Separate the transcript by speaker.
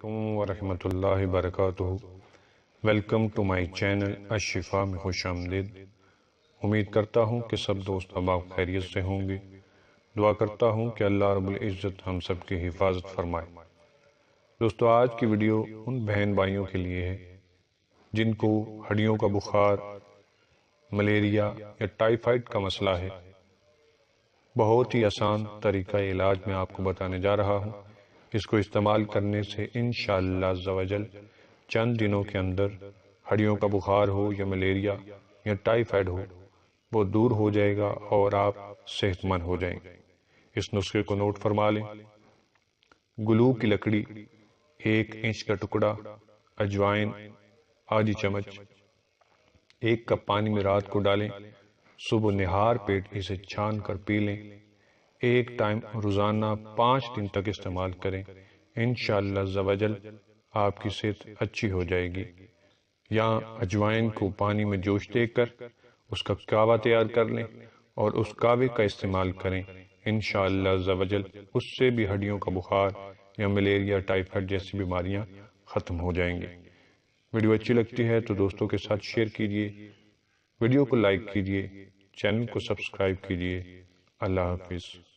Speaker 1: علیکم ورحمۃ اللہ وبرکاتہ۔ Welcome to my channel Al Shifa میں خوش آمدید۔ امید کرتا ہوں کہ سب دوست احباب خیریت سے ہوں گے۔ دعا کرتا ہوں کہ اللہ رب العزت ہم سب کی حفاظت فرمائے۔ دوستو، آج کی ویڈیو ان بہن بھائیوں کے لیے ہے جن کو ہڈیوں کا بخار، ملیریا یا ٹائیفائڈ کا مسئلہ ہے۔ بہت ہی آسان طریقہ علاج میں آپ کو بتانے جا رہا ہوں۔ اس کو استعمال کرنے سے انشاءاللہ عز و جل چند دنوں کے اندر ہڈیوں کا بخار ہو یا ملیریا یا ٹائیفائڈ ہو، وہ دور ہو جائے گا اور آپ صحت مند ہو جائیں گے۔ اس نسخے کو نوٹ فرما لیں۔ گلو کی لکڑی 1 انچ کا ٹکڑا، اجوائن آدھی چمچ، 1 کپ پانی میں رات کو ڈالیں، صبح نہار پیٹ اسے چھان کر پی لیں۔ ایک ٹائم روزانہ 5 دن تک استعمال کریں۔ انشاءاللہ عز و جل آپ کی صحت اچھی ہو جائے گی۔ یا اجوائن کو پانی میں جوش دے کر اس کا کعوہ تیار کر لیں اور اس کعوے کا استعمال کریں۔ انشاءاللہ عز و جل اس سے بھی ہڈیوں کا بخار یا ملیریا، ٹائیفائڈ جیسی بیماریاں ختم ہو جائیں گی۔ ویڈیو اچھی لگتی ہے تو دوستوں کے ساتھ شیئر کیجیے، ویڈیو کو لائک کیجیے، چینل کو سبسکرائب کیجیے۔ اللہ حافظ۔